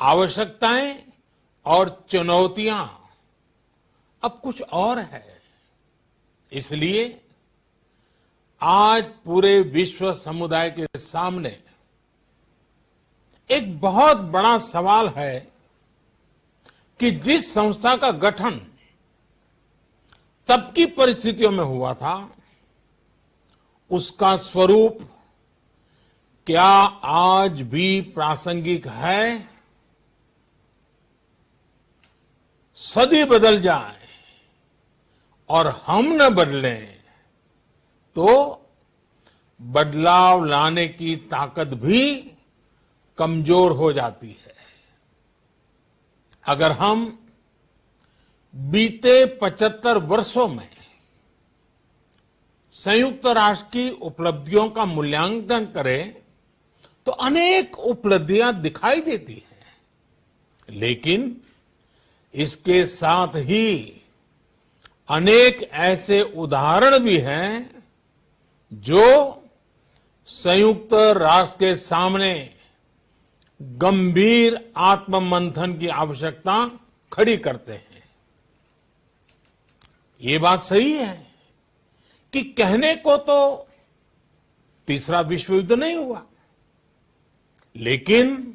आवश्यकताएं और चुनौतियां अब कुछ और है। इसलिए आज पूरे विश्व समुदाय के सामने एक बहुत बड़ा सवाल है कि जिस संस्था का गठन तब की परिस्थितियों में हुआ था, उसका स्वरूप क्या आज भी प्रासंगिक है? सदी बदल जाए और हम न बदलें तो बदलाव लाने की ताकत भी कमजोर हो जाती है। अगर हम बीते 75 वर्षों में संयुक्त राष्ट्र की उपलब्धियों का मूल्यांकन करें तो अनेक उपलब्धियां दिखाई देती हैं, लेकिन इसके साथ ही अनेक ऐसे उदाहरण भी हैं जो संयुक्त राष्ट्र के सामने गंभीर आत्ममंथन की आवश्यकता खड़ी करते हैं। ये बात सही है कि कहने को तो तीसरा विश्व युद्ध नहीं हुआ, लेकिन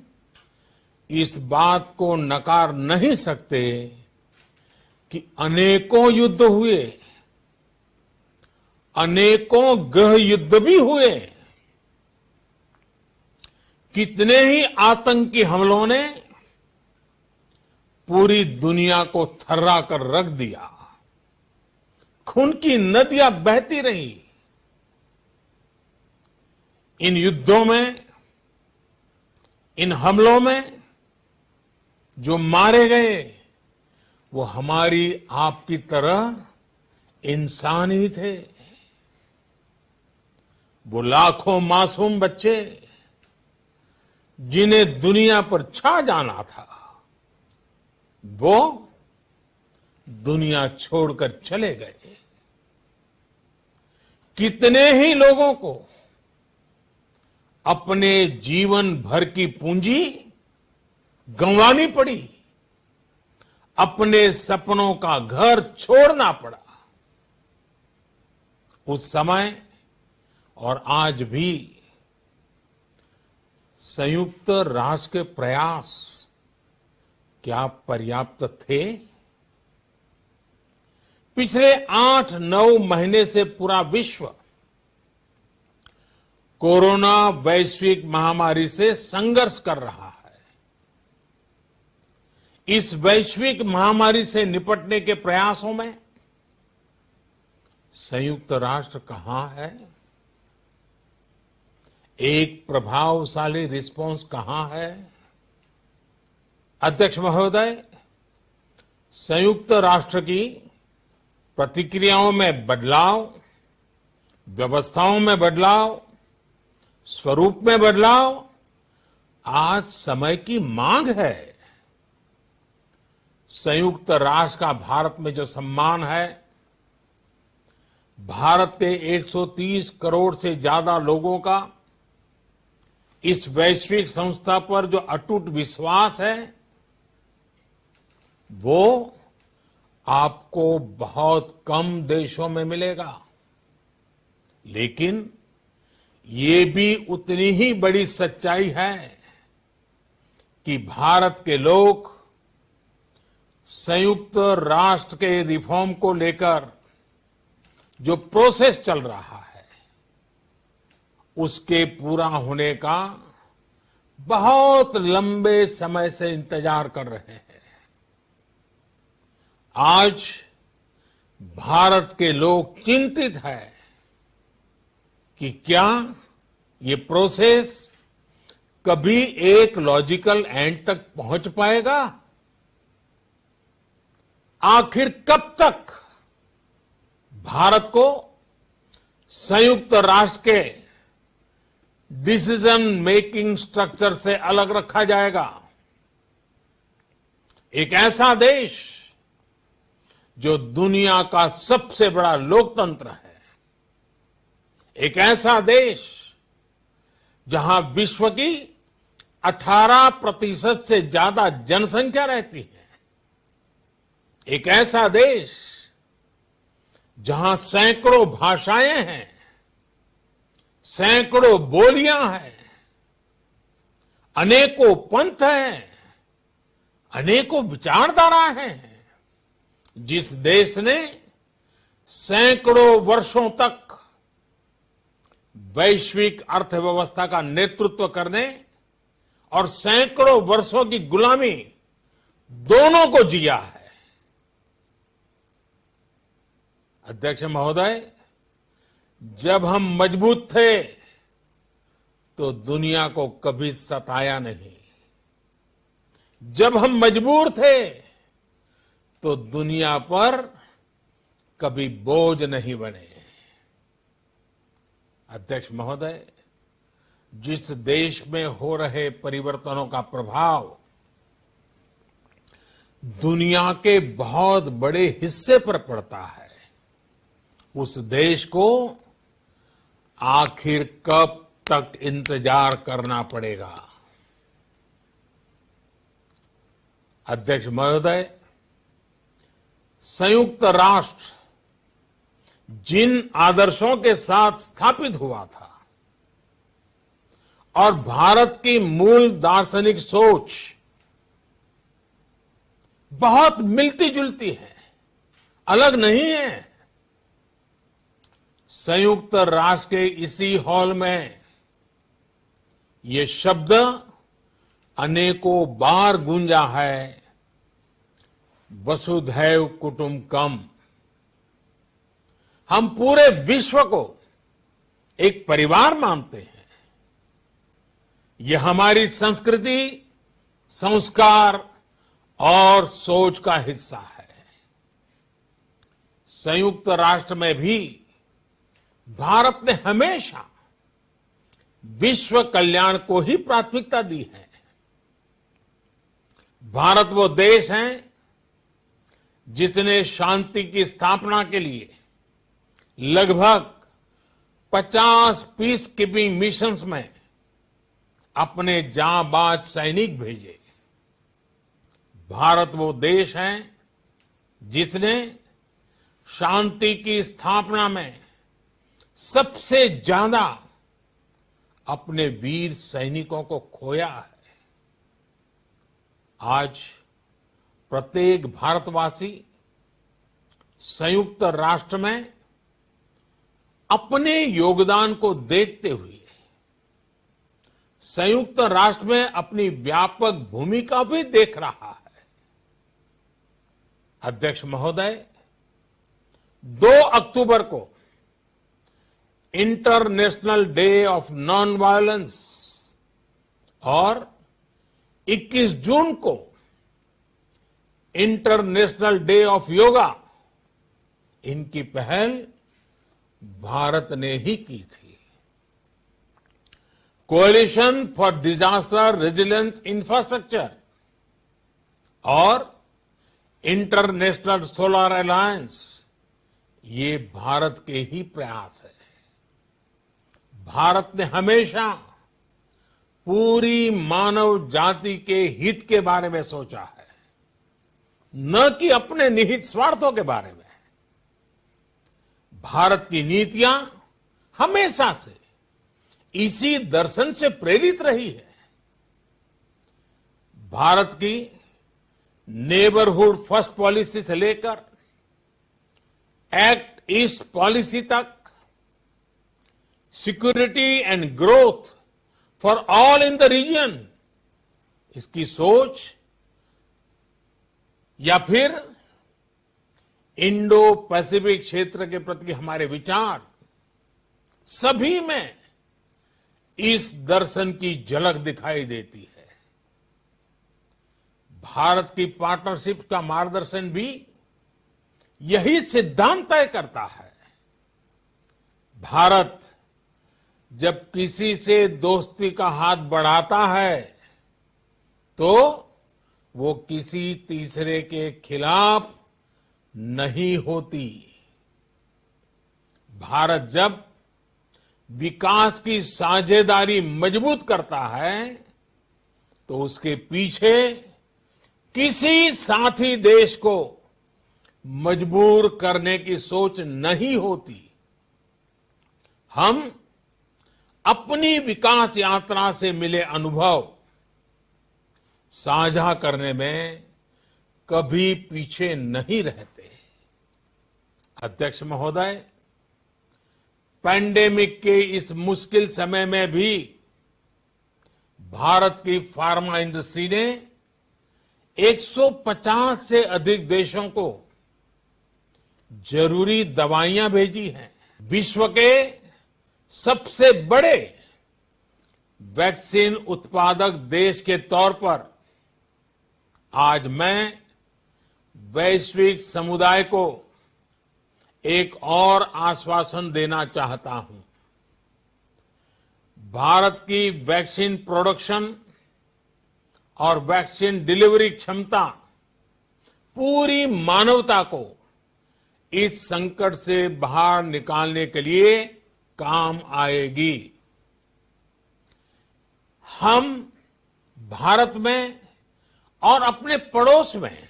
इस बात को नकार नहीं सकते कि अनेकों युद्ध हुए, अनेकों गृह युद्ध भी हुए। कितने ही आतंकी हमलों ने पूरी दुनिया को थर्रा कर रख दिया। खून की नदियां बहती रही। इन युद्धों में, इन हमलों में जो मारे गए वो हमारी आपकी तरह इंसान ही थे। वो लाखों मासूम बच्चे जिन्हें दुनिया पर छा जाना था, वो दुनिया छोड़कर चले गए। कितने ही लोगों को अपने जीवन भर की पूंजी गंवानी पड़ी, अपने सपनों का घर छोड़ना पड़ा। उस समय और आज भी संयुक्त राष्ट्र के प्रयास क्या पर्याप्त थे? पिछले 8-9 महीने से पूरा विश्व कोरोना वैश्विक महामारी से संघर्ष कर रहा है। इस वैश्विक महामारी से निपटने के प्रयासों में संयुक्त राष्ट्र कहां है? एक प्रभावशाली रिस्पांस कहां है? अध्यक्ष महोदय, संयुक्त राष्ट्र की प्रतिक्रियाओं में बदलाव, व्यवस्थाओं में बदलाव, स्वरूप में बदलाव आज समय की मांग है। संयुक्त राष्ट्र का भारत में जो सम्मान है, भारत के 130 करोड़ से ज्यादा लोगों का इस वैश्विक संस्था पर जो अटूट विश्वास है, वो आपको बहुत कम देशों में मिलेगा। लेकिन ये भी उतनी ही बड़ी सच्चाई है कि भारत के लोग संयुक्त राष्ट्र के रिफॉर्म को लेकर जो प्रोसेस चल रहा है, उसके पूरा होने का बहुत लंबे समय से इंतजार कर रहे हैं। आज भारत के लोग चिंतित हैं कि क्या ये प्रोसेस कभी एक लॉजिकल एंड तक पहुंच पाएगा? आखिर कब तक भारत को संयुक्त राष्ट्र के डिसीजन मेकिंग स्ट्रक्चर से अलग रखा जाएगा? एक ऐसा देश जो दुनिया का सबसे बड़ा लोकतंत्र है, एक ऐसा देश जहां विश्व की 18% से ज्यादा जनसंख्या रहती है। एक ऐसा देश जहां सैकड़ों भाषाएं हैं, सैकड़ों बोलियां हैं, अनेकों पंथ हैं, अनेकों विचारधारा हैं, जिस देश ने सैकड़ों वर्षों तक वैश्विक अर्थव्यवस्था का नेतृत्व करने और सैकड़ों वर्षों की गुलामी दोनों को जिया है। अध्यक्ष महोदय, जब हम मजबूत थे तो दुनिया को कभी सताया नहीं। जब हम मजबूर थे तो दुनिया पर कभी बोझ नहीं बने। अध्यक्ष महोदय, जिस देश में हो रहे परिवर्तनों का प्रभाव दुनिया के बहुत बड़े हिस्से पर पड़ता है, उस देश को आखिर कब तक इंतजार करना पड़ेगा। अध्यक्ष महोदय, संयुक्त राष्ट्र जिन आदर्शों के साथ स्थापित हुआ था और भारत की मूल दार्शनिक सोच बहुत मिलती जुलती है, अलग नहीं है। संयुक्त राष्ट्र के इसी हॉल में ये शब्द अनेकों बार गूंजा है, वसुधैव कुटुंबकम। हम पूरे विश्व को एक परिवार मानते हैं। यह हमारी संस्कृति, संस्कार और सोच का हिस्सा है। संयुक्त राष्ट्र में भी भारत ने हमेशा विश्व कल्याण को ही प्राथमिकता दी है। भारत वो देश है जिसने शांति की स्थापना के लिए लगभग 50 पीस कीपिंग मिशंस में अपने जांबाज सैनिक भेजे। भारत वो देश है जिसने शांति की स्थापना में सबसे ज्यादा अपने वीर सैनिकों को खोया है। आज प्रत्येक भारतवासी संयुक्त राष्ट्र में अपने योगदान को देखते हुए संयुक्त राष्ट्र में अपनी व्यापक भूमिका भी देख रहा है। अध्यक्ष महोदय, 2 अक्टूबर को international day of non violence और 21 जून को इंटरनेशनल डे ऑफ योगा, इनकी पहल भारत ने ही की थी। Coalition for disaster resilience infrastructure और इंटरनेशनल सोलर अलायंस, ये भारत के ही प्रयास है। भारत ने हमेशा पूरी मानव जाति के हित के बारे में सोचा है, न कि अपने निहित स्वार्थों के बारे में। भारत की नीतियां हमेशा से इसी दर्शन से प्रेरित रही है। भारत की नेबरहुड फर्स्ट पॉलिसी से लेकर एक्ट ईस्ट पॉलिसी तक, security and growth for all in the region, इसकी सोच, या फिर इंडो पैसिफिक क्षेत्र के प्रति हमारे विचार, सभी में इस दर्शन की झलक दिखाई देती है। भारत की पार्टनरशिप का मार्गदर्शन भी यही सिद्धांत तय करता है। भारत जब किसी से दोस्ती का हाथ बढ़ाता है तो वो किसी तीसरे के खिलाफ नहीं होती। भारत जब विकास की साझेदारी मजबूत करता है तो उसके पीछे किसी साथी देश को मजबूर करने की सोच नहीं होती। हम अपनी विकास यात्रा से मिले अनुभव साझा करने में कभी पीछे नहीं रहते। अध्यक्ष महोदय, पैंडेमिक के इस मुश्किल समय में भी भारत की फार्मा इंडस्ट्री ने 150 से अधिक देशों को जरूरी दवाइयां भेजी हैं। विश्व के सबसे बड़े वैक्सीन उत्पादक देश के तौर पर आज मैं वैश्विक समुदाय को एक और आश्वासन देना चाहता हूं। भारत की वैक्सीन प्रोडक्शन और वैक्सीन डिलीवरी क्षमता पूरी मानवता को इस संकट से बाहर निकालने के लिए काम आएगी। हम भारत में और अपने पड़ोस में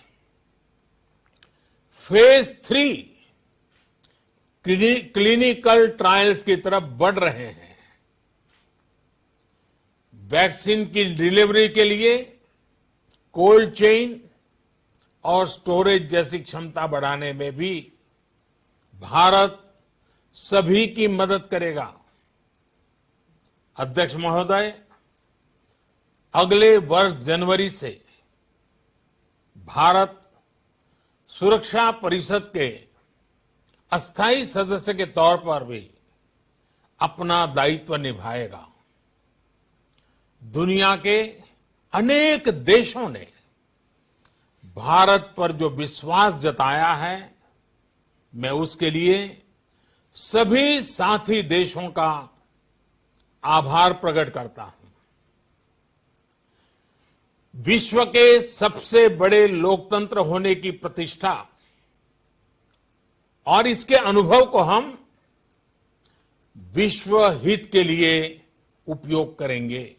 फेज 3 क्लिनिकल ट्रायल्स की तरफ बढ़ रहे हैं। वैक्सीन की डिलीवरी के लिए कोल्ड चेन और स्टोरेज जैसी क्षमता बढ़ाने में भी भारत सभी की मदद करेगा। अध्यक्ष महोदय, अगले वर्ष जनवरी से भारत सुरक्षा परिषद के अस्थायी सदस्य के तौर पर भी अपना दायित्व निभाएगा। दुनिया के अनेक देशों ने भारत पर जो विश्वास जताया है, मैं उसके लिए सभी साथी देशों का आभार प्रकट करता हूं। विश्व के सबसे बड़े लोकतंत्र होने की प्रतिष्ठा और इसके अनुभव को हम विश्व हित के लिए उपयोग करेंगे।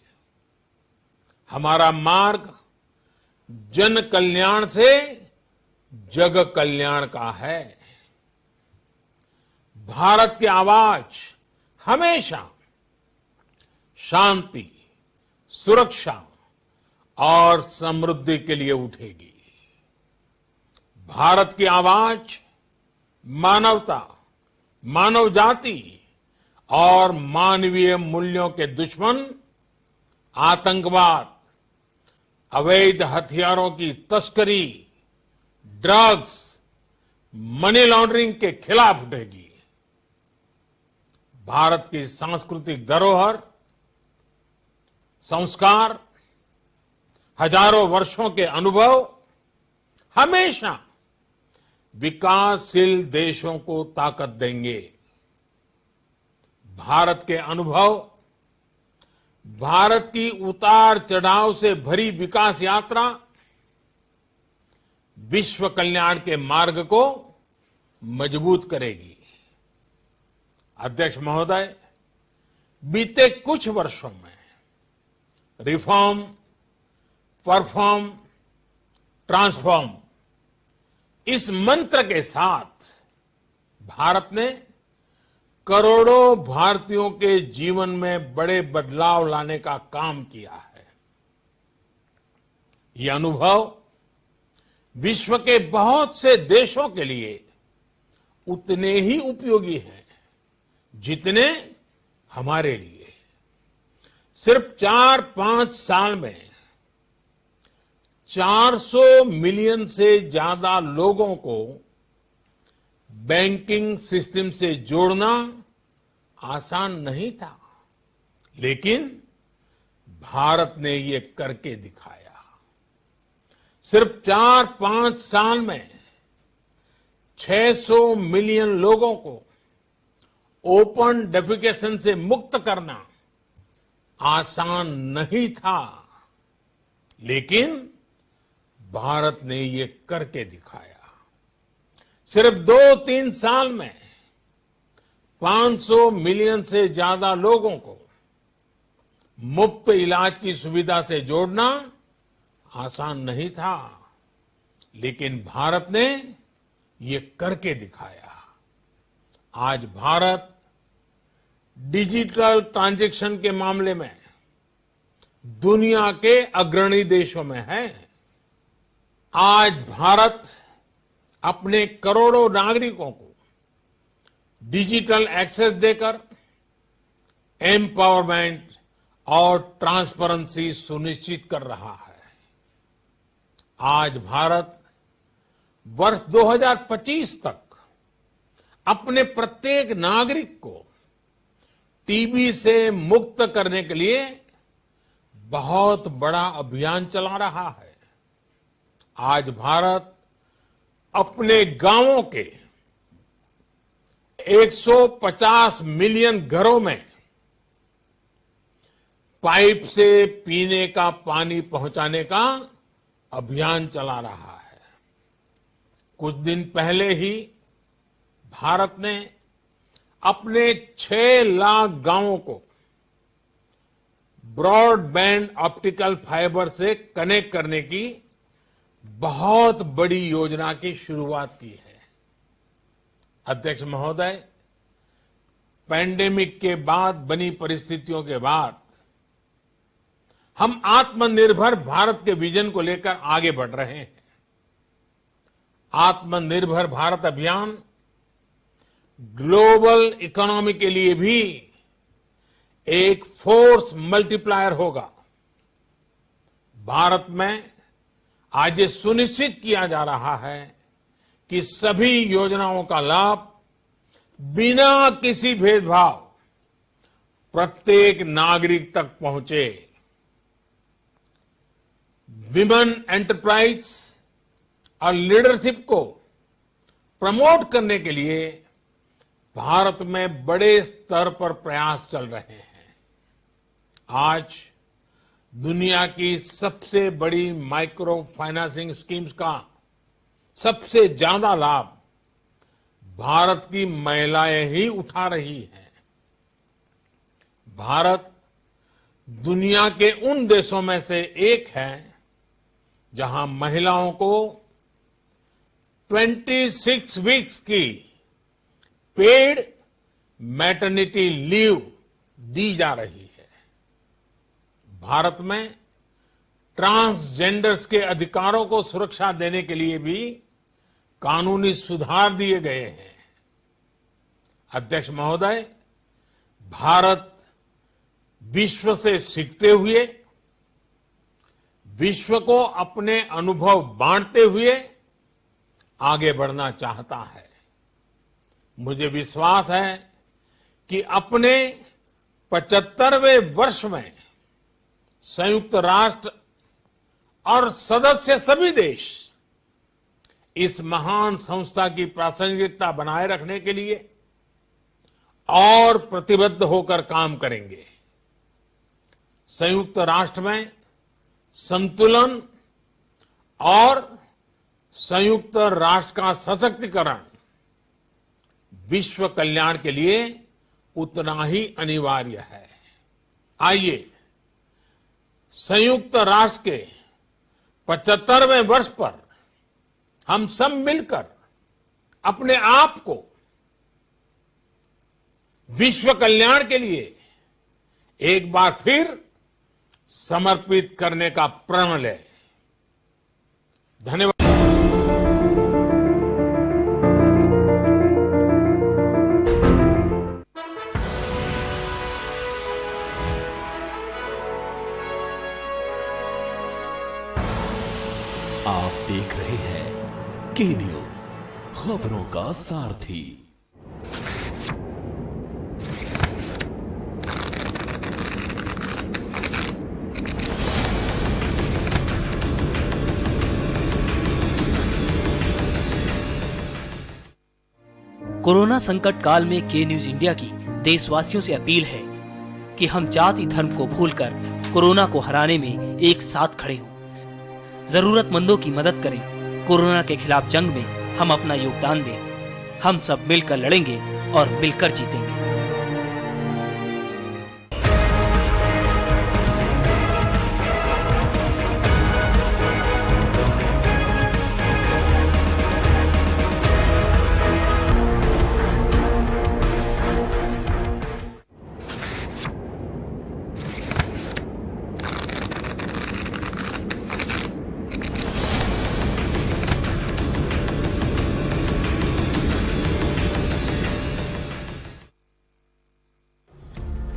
हमारा मार्ग जन कल्याण से जग कल्याण का है। भारत की आवाज हमेशा शांति, सुरक्षा और समृद्धि के लिए उठेगी। भारत की आवाज मानवता, मानव जाति और मानवीय मूल्यों के दुश्मन आतंकवाद, अवैध हथियारों की तस्करी, ड्रग्स, मनी लॉन्ड्रिंग के खिलाफ उठेगी। भारत की सांस्कृतिक धरोहर, संस्कार, हजारों वर्षों के अनुभव हमेशा विकासशील देशों को ताकत देंगे। भारत के अनुभव भारत की उतार चढ़ाव से भरी विकास यात्रा विश्व कल्याण के मार्ग को मजबूत करेगी। अध्यक्ष महोदय, बीते कुछ वर्षों में रिफॉर्म, परफॉर्म, ट्रांसफॉर्म इस मंत्र के साथ भारत ने करोड़ों भारतीयों के जीवन में बड़े बदलाव लाने का काम किया है। यह अनुभव विश्व के बहुत से देशों के लिए उतने ही उपयोगी हैं जितने हमारे लिए। सिर्फ 4-5 साल में 400 मिलियन से ज्यादा लोगों को बैंकिंग सिस्टम से जोड़ना आसान नहीं था, लेकिन भारत ने ये करके दिखाया। सिर्फ 4-5 साल में 600 मिलियन लोगों को ओपन डेफिकेशन से मुक्त करना आसान नहीं था, लेकिन भारत ने ये करके दिखाया। सिर्फ 2-3 साल में 500 मिलियन से ज्यादा लोगों को मुफ्त इलाज की सुविधा से जोड़ना आसान नहीं था, लेकिन भारत ने ये करके दिखाया। आज भारत डिजिटल ट्रांजैक्शन के मामले में दुनिया के अग्रणी देशों में है। आज भारत अपने करोड़ों नागरिकों को डिजिटल एक्सेस देकर एम्पावरमेंट और ट्रांसपेरेंसी सुनिश्चित कर रहा है। आज भारत वर्ष 2025 तक अपने प्रत्येक नागरिक को टीबी से मुक्त करने के लिए बहुत बड़ा अभियान चला रहा है। आज भारत अपने गांवों के 150 मिलियन घरों में पाइप से पीने का पानी पहुंचाने का अभियान चला रहा है। कुछ दिन पहले ही भारत ने अपने 6 लाख गांवों को ब्रॉडबैंड ऑप्टिकल फाइबर से कनेक्ट करने की बहुत बड़ी योजना की शुरुआत की है। अध्यक्ष महोदय, पैंडेमिक के बाद बनी परिस्थितियों के बाद हम आत्मनिर्भर भारत के विजन को लेकर आगे बढ़ रहे हैं। आत्मनिर्भर भारत अभियान ग्लोबल इकोनॉमी के लिए भी एक फोर्स मल्टीप्लायर होगा। भारत में आज ये सुनिश्चित किया जा रहा है कि सभी योजनाओं का लाभ बिना किसी भेदभाव प्रत्येक नागरिक तक पहुंचे। विमेन एंटरप्राइज और लीडरशिप को प्रमोट करने के लिए भारत में बड़े स्तर पर प्रयास चल रहे हैं। आज दुनिया की सबसे बड़ी माइक्रो फाइनेंसिंग स्कीम्स का सबसे ज्यादा लाभ भारत की महिलाएं ही उठा रही हैं। भारत दुनिया के उन देशों में से एक है जहां महिलाओं को 26 वीक्स की पेड मैटरनिटी लीव दी जा रही है। भारत में ट्रांसजेंडर्स के अधिकारों को सुरक्षा देने के लिए भी कानूनी सुधार दिए गए हैं। अध्यक्ष महोदय, भारत विश्व से सीखते हुए, विश्व को अपने अनुभव बांटते हुए आगे बढ़ना चाहता है। मुझे विश्वास है कि अपने 75वें वर्ष में संयुक्त राष्ट्र और सदस्य सभी देश इस महान संस्था की प्रासंगिकता बनाए रखने के लिए और प्रतिबद्ध होकर काम करेंगे। संयुक्त राष्ट्र में संतुलन और संयुक्त राष्ट्र का सशक्तिकरण विश्व कल्याण के लिए उतना ही अनिवार्य है। आइए संयुक्त राष्ट्र के 75वें वर्ष पर हम सब मिलकर अपने आप को विश्व कल्याण के लिए एक बार फिर समर्पित करने का प्रण लें। धन्यवाद। आप देख रहे हैं के न्यूज, खबरों का सारथी। कोरोना संकट काल में के न्यूज इंडिया की देशवासियों से अपील है कि हम जाति धर्म को भूलकर कोरोना को हराने में एक साथ खड़े हों। जरूरतमंदों की मदद करें। कोरोना के खिलाफ जंग में हम अपना योगदान दें। हम सब मिलकर लड़ेंगे और मिलकर जीतेंगे।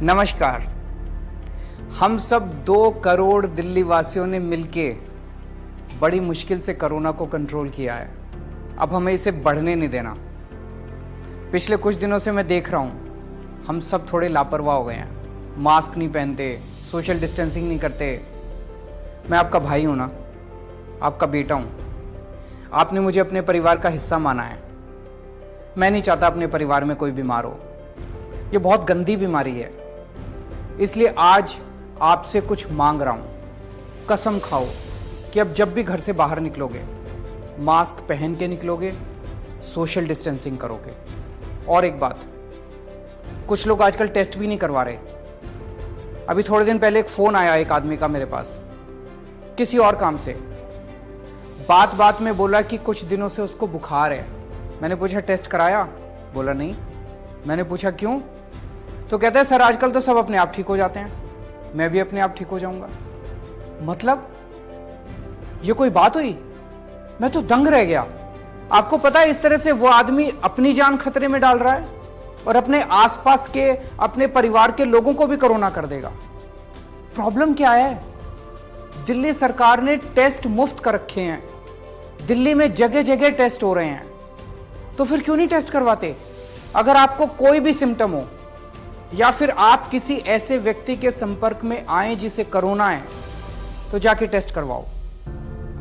नमस्कार। हम सब 2 करोड़ दिल्ली वासियों ने मिलके बड़ी मुश्किल से कोरोना को कंट्रोल किया है। अब हमें इसे बढ़ने नहीं देना। पिछले कुछ दिनों से मैं देख रहा हूँ हम सब थोड़े लापरवाह हो गए हैं। मास्क नहीं पहनते, सोशल डिस्टेंसिंग नहीं करते। मैं आपका भाई हूँ ना, आपका बेटा हूँ। आपने मुझे अपने परिवार का हिस्सा माना है। मैं नहीं चाहता अपने परिवार में कोई बीमार हो। ये बहुत गंदी बीमारी है। इसलिए आज आपसे कुछ मांग रहा हूं। कसम खाओ कि अब जब भी घर से बाहर निकलोगे मास्क पहन के निकलोगे, सोशल डिस्टेंसिंग करोगे। और एक बात, कुछ लोग आजकल टेस्ट भी नहीं करवा रहे। अभी थोड़े दिन पहले एक फोन आया एक आदमी का मेरे पास, किसी और काम से। बात बात में बोला कि कुछ दिनों से उसको बुखार है। मैंने पूछा टेस्ट कराया? बोला नहीं। मैंने पूछा क्यों? तो कहता है सर आजकल तो सब अपने आप ठीक हो जाते हैं, मैं भी अपने आप ठीक हो जाऊंगा। मतलब ये कोई बात हुई? मैं तो दंग रह गया। आपको पता है इस तरह से वो आदमी अपनी जान खतरे में डाल रहा है और अपने आसपास के, अपने परिवार के लोगों को भी कोरोना कर देगा। प्रॉब्लम क्या है? दिल्ली सरकार ने टेस्ट मुफ्त कर रखे हैं। दिल्ली में जगह जगह टेस्ट हो रहे हैं, तो फिर क्यों नहीं टेस्ट करवाते? अगर आपको कोई भी सिम्टम हो या फिर आप किसी ऐसे व्यक्ति के संपर्क में आए जिसे कोरोना है, तो जाके टेस्ट करवाओ।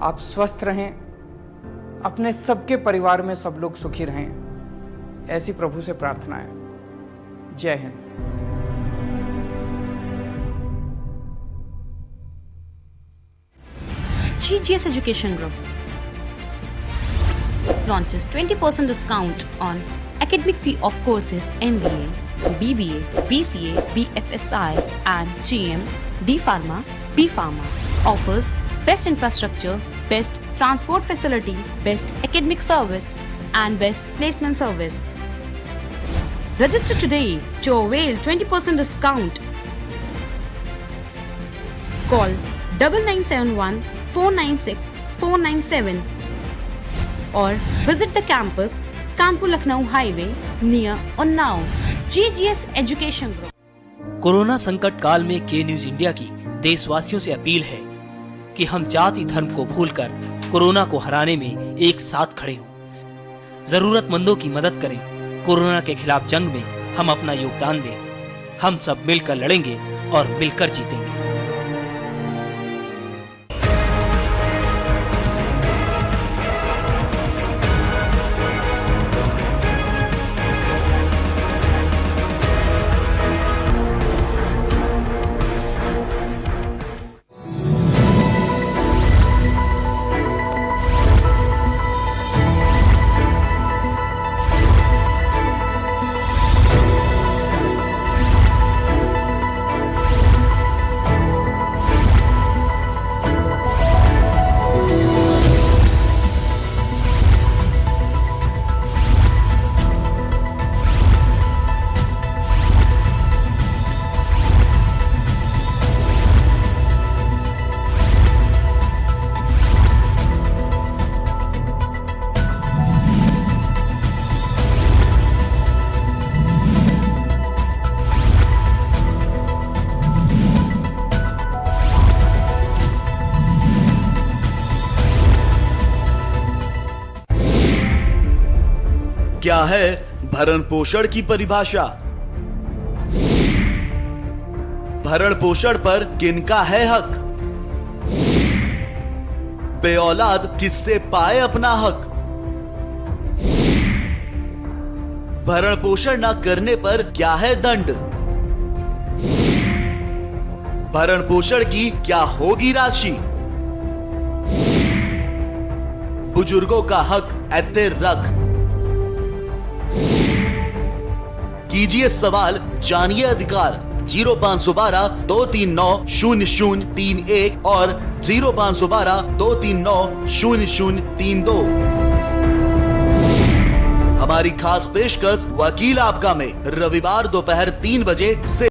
आप स्वस्थ रहें, अपने सबके परिवार में सब लोग सुखी रहें, ऐसी प्रभु से प्रार्थना है। जय Hind. GGS Education Group launches 20% discount on academic fee of courses MBA, BBA, BCA, BFSI and GM, D Pharma, B Pharma. Offers best infrastructure, best transport facility, best academic service and best placement service. Register today to avail 20% discount. Call 9971 496 497 or visit the campus Kanpur Lucknow highway near Unnao. GGS education group. Corona संकट काल में के news India की देशवासियों से appeal है कि हम जाति धर्म को भूलकर कोरोना को हराने में एक साथ खड़े हों। जरूरतमंदों की मदद करें। कोरोना के खिलाफ जंग में हम अपना योगदान दें। हम सब मिलकर लड़ेंगे और मिलकर जीतेंगे। क्या है भरण पोषण की परिभाषा? भरण पोषण पर किनका है हक? बेऔलाद किससे पाए अपना हक? भरण पोषण न करने पर क्या है दंड? भरण पोषण की क्या होगी राशि? बुजुर्गों का हक ऐते रख। कीजिए सवाल, जानिए अधिकार। 0512 239 0031 और 0512 239 0032। हमारी खास पेशकश वकील आपका में रविवार दोपहर 3 बजे से